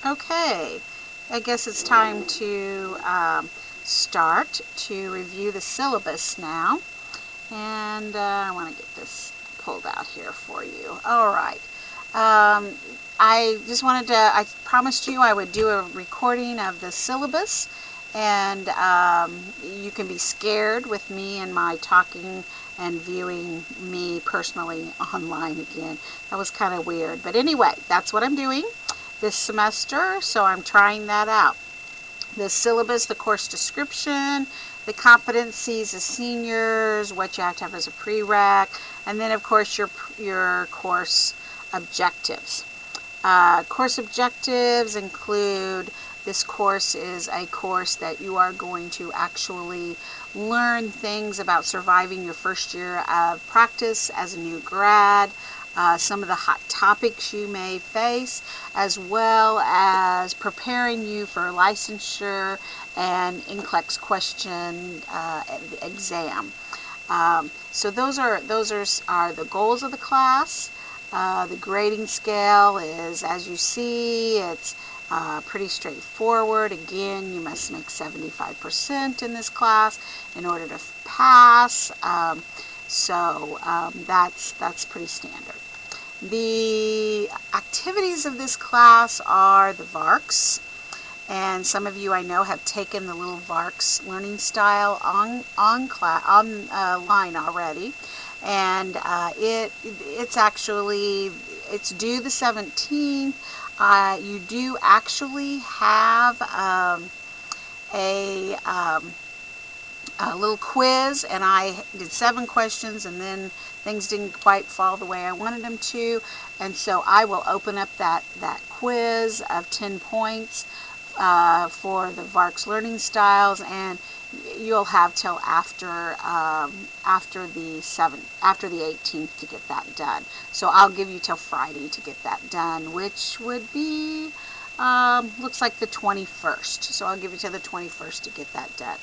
Okay, I guess it's time to start to review the syllabus now. And I want to get this pulled out here for you. All right. I just wanted to, I promised you I would do a recording of the syllabus, and you can be scared with me and my talking and viewing me personally online again. That was kind of weird. But anyway, that's what I'm doing this semester, so I'm trying that out. The syllabus, the course description, the competencies as seniors, what you have to have as a prereq, and then of course your course objectives. Course objectives include, this course is a course that you are going to actually learn things about surviving your first year of practice as a new grad, some of the hot topics you may face, as well as preparing you for licensure and NCLEX question exam. So those are the goals of the class. The grading scale is, as you see, it's pretty straightforward. Again, you must make 75% in this class in order to pass. That's pretty standard. The activities of this class are the VARCs, and some of you I know have taken the little VARCs learning style online already, and it's due the 17th. You do actually have a little quiz, and I did 7 questions, and then things didn't quite fall the way I wanted them to, and so I will open up that quiz of 10 points for the VARCS learning styles, and you'll have till after the 18th to get that done. So I'll give you till Friday to get that done, which would be looks like the 21st. So I'll give you till the 21st to get that done.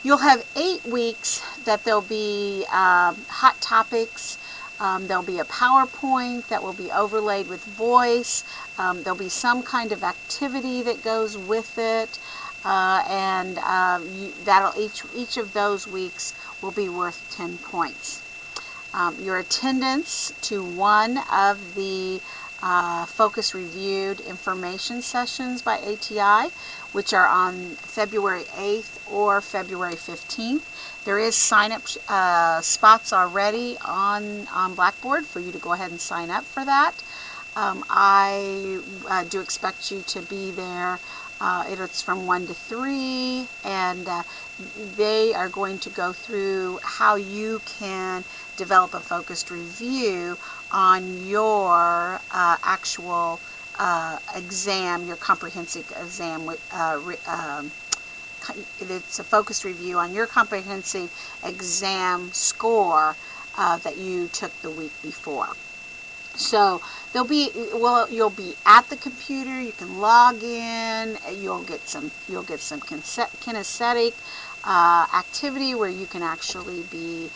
You'll have 8 weeks that there'll be hot topics. There'll be a PowerPoint that will be overlaid with voice. There'll be some kind of activity that goes with it, and each of those weeks will be worth 10 points. Your attendance to one of the focus reviewed information sessions by ATI, which are on February 8th or February 15th. There is sign-up spots already on Blackboard for you to go ahead and sign up for that. I do expect you to be there. It's from 1 to 3, and they are going to go through how you can develop a focused review on your actual exam, your comprehensive exam. It's a focused review on your comprehensive exam score that you took the week before. So you'll be at the computer. You can log in. You'll get some kinesthetic activity where you can actually be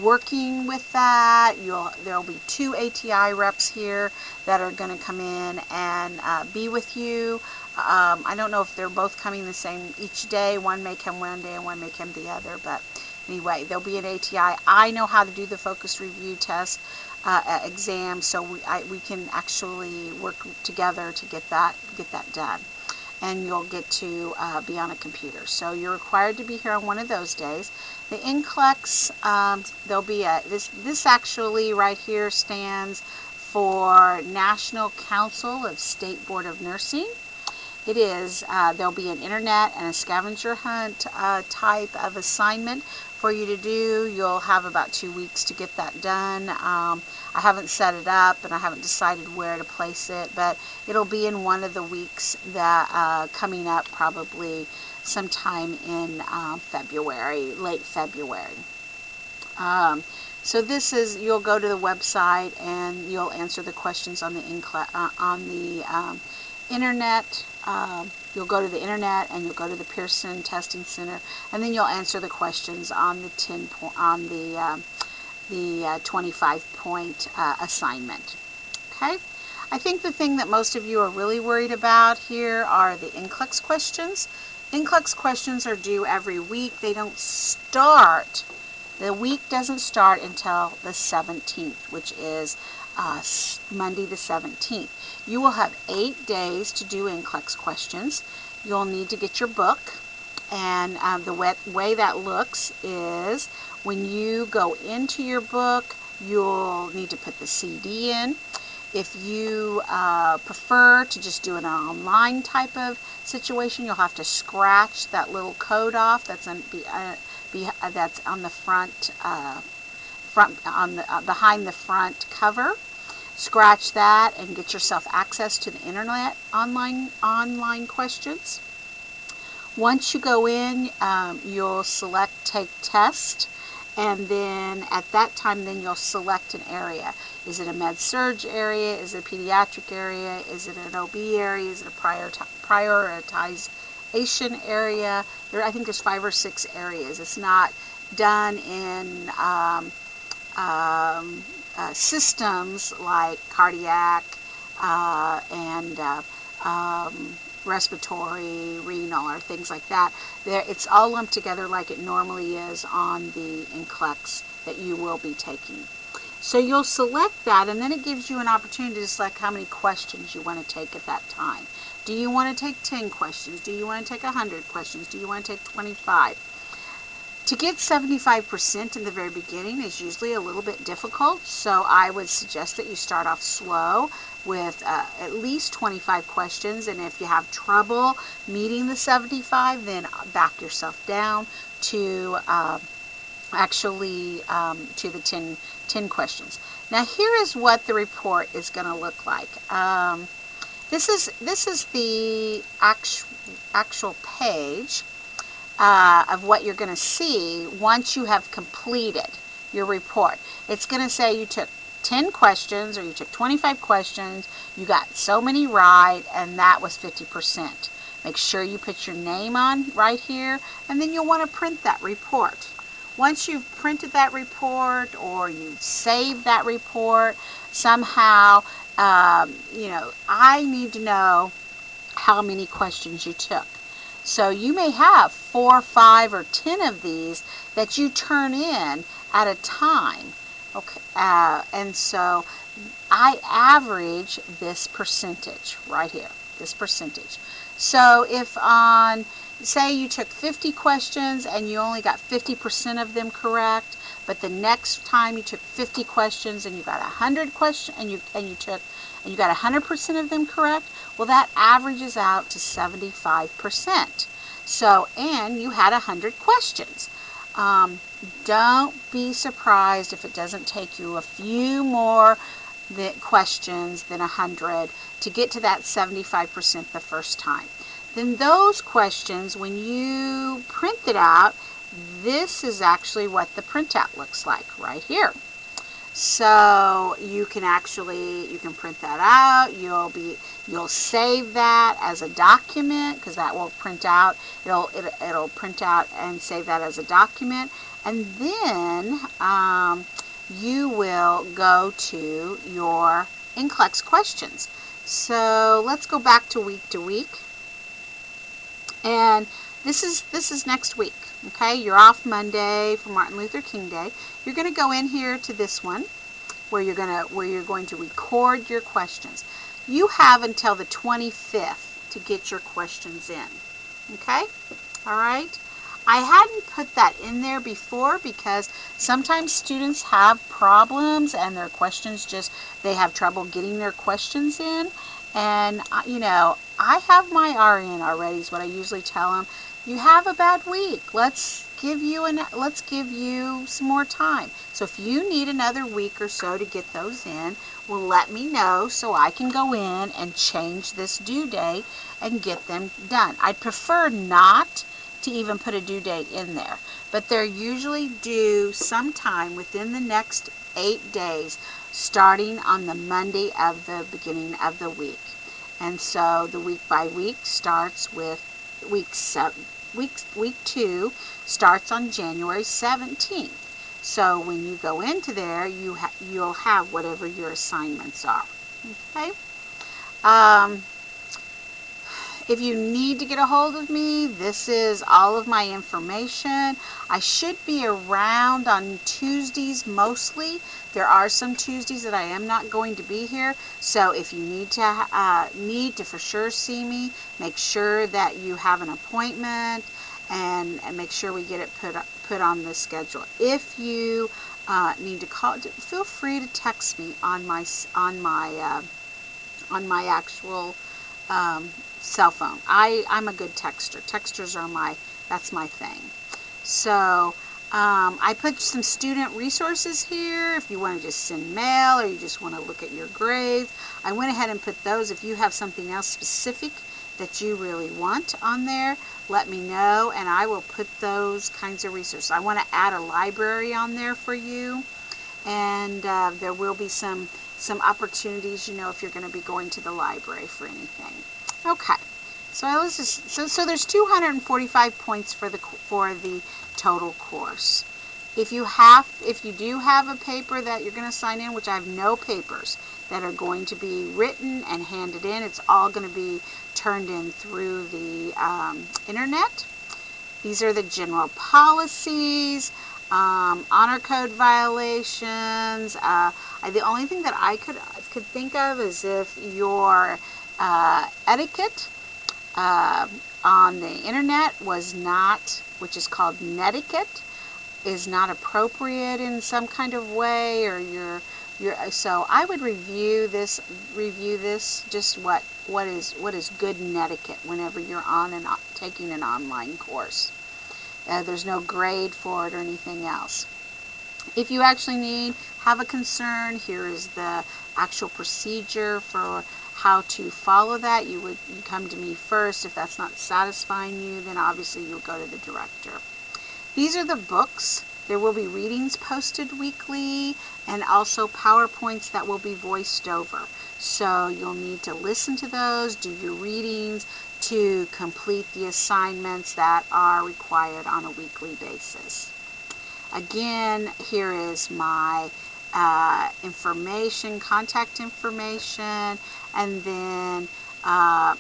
working with that. There'll be 2 ATI reps here that are going to come in and be with you. I don't know if they're both coming the same each day. One may come one day and one may come the other, but anyway, there'll be an ATI. I know how to do the focused review test exam, so we can actually work together to get that done. And you'll get to be on a computer. So you're required to be here on one of those days. The NCLEX, there'll be this actually right here stands for National Council of State Board of Nursing. It is, there'll be an internet and a scavenger hunt type of assignment for you to do. You'll have about 2 weeks to get that done. I haven't set it up and I haven't decided where to place it, but it'll be in one of the weeks that coming up, probably sometime in February, late February. So this is, you'll go to the website and you'll answer the questions on the internet. You'll go to the internet and you'll go to the Pearson Testing Center, and then you'll answer the questions on the 25-point assignment. Okay. I think the thing that most of you are really worried about here are the NCLEX questions. NCLEX questions are due every week. They don't start, the week doesn't start until the 17th, which is Monday the 17th. You will have 8 days to do NCLEX questions. You'll need to get your book, and the way that looks is when you go into your book, you'll need to put the CD in. If you prefer to just do an online type of situation, you'll have to scratch that little code off that's on the behind the front cover. Scratch that and get yourself access to the internet online questions. Once you go in, you'll select Take Test, and then at that time you'll select an area. Is it a med-surg area? Is it a pediatric area? Is it an OB area? Is it a prioritization area? I think there's 5 or 6 areas. It's not done in systems like cardiac and respiratory, renal, or things like that. It's all lumped together like it normally is on the NCLEX that you will be taking. So you'll select that, and then it gives you an opportunity to select how many questions you want to take at that time. Do you want to take 10 questions? Do you want to take 100 questions? Do you want to take 25? To get 75% in the very beginning is usually a little bit difficult, so I would suggest that you start off slow with at least 25 questions, and if you have trouble meeting the 75, then back yourself down to to the 10 questions. Now here is what the report is going to look like. This is the actual page of what you're going to see once you have completed your report. It's going to say you took 10 questions or you took 25 questions, you got so many right, and that was 50%. Make sure you put your name on right here, and then you'll want to print that report. Once you've printed that report or you've saved that report somehow, I need to know how many questions you took. So you may have 4, 5, or 10 of these that you turn in at a time. Okay, and so I average this percentage right here, this percentage. So if say you took 50 questions and you only got 50% of them correct, but the next time you took 50 questions and you got 100 questions and you got 100% of them correct, well, that averages out to 75%. So, and you had 100 questions. Don't be surprised if it doesn't take you a few more questions than 100 to get to that 75% the first time. Then those questions, when you print it out, this is actually what the printout looks like right here. So you can print that out. You'll save that as a document, because that will print out. It'll print out and save that as a document, and then you will go to your NCLEX questions. So let's go back to week, and this is next week. Okay, you're off Monday for Martin Luther King Day. You're going to go in here to this one where you're going to record your questions. You have until the 25th to get your questions in. Okay? All right? I hadn't put that in there before because sometimes students have problems and their questions they have trouble getting their questions in. And, I have my RN already is what I usually tell them. You have a bad week. Let's give you some more time. So if you need another week or so to get those in, well, let me know so I can go in and change this due date and get them done. I'd prefer not to even put a due date in there, but they're usually due sometime within the next 8 days, starting on the Monday of the beginning of the week. And so the week by week starts with week 2 starts on January 17th. So when you go into there, you'll have whatever your assignments are. Okay? If you need to get a hold of me, this is all of my information. I should be around on Tuesdays mostly. There are some Tuesdays that I am not going to be here. So if you need to for sure see me, make sure that you have an appointment and make sure we get it put on the schedule. If you need to call, feel free to text me on my actual cell phone. I'm a good texter. Texters are that's my thing. So I put some student resources here if you want to just send mail or you just want to look at your grades. I went ahead and put those. If you have something else specific that you really want on there, let me know and I will put those kinds of resources. I want to add a library on there for you, and there will be some opportunities, if you're going to be going to the library for anything. Okay, so so there's 245 points for the total course. If you do have a paper that you're going to sign in, which I have no papers that are going to be written and handed in, it's all going to be turned in through the internet. These are the general policies, honor code violations. The only thing that I could think of is if your etiquette on the internet was not, which is called netiquette, is not appropriate in some kind of way, or so I would review this just what is good netiquette whenever you're taking an online course. There's no grade for it or anything else. If you actually have a concern, here is the actual procedure for how to follow that. You come to me first. If that's not satisfying you, then obviously you'll go to the director. These are the books. There will be readings posted weekly and also PowerPoints that will be voiced over. So you'll need to listen to those, do your readings to complete the assignments that are required on a weekly basis. Again, here is my information, contact information, and then I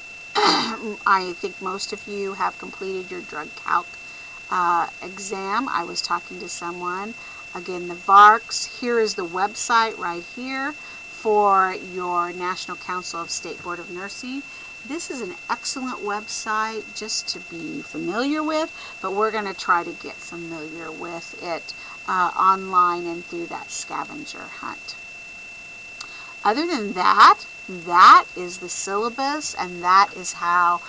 think most of you have completed your drug calc exam. I was talking to someone. Again, the VARCs. Here is the website right here for your National Council of State Board of Nursing. This is an excellent website just to be familiar with, but we're going to try to get familiar with it online and through that scavenger hunt. Other than that, that is the syllabus, and that is how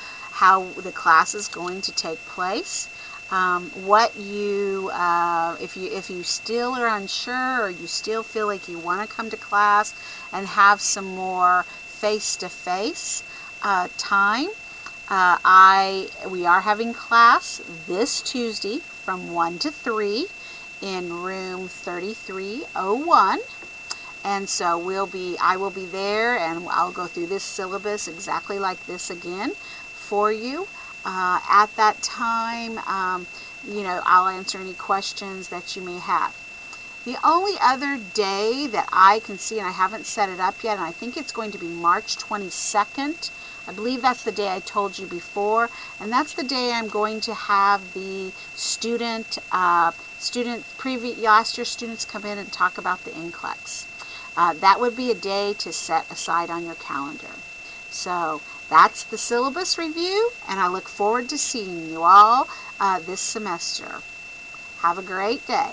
the class is going to take place. If you still are unsure, or you still feel like you want to come to class and have some more face-to-face time, we are having class this Tuesday from 1 to 3 in room 3301. And so I will be there, and I'll go through this syllabus exactly like this again for you. At that time, I'll answer any questions that you may have. The only other day that I can see, and I haven't set it up yet, and I think it's going to be March 22nd. I believe that's the day I told you before, and that's the day I'm going to have the last year students come in and talk about the NCLEX. That would be a day to set aside on your calendar. So that's the syllabus review, and I look forward to seeing you all this semester. Have a great day.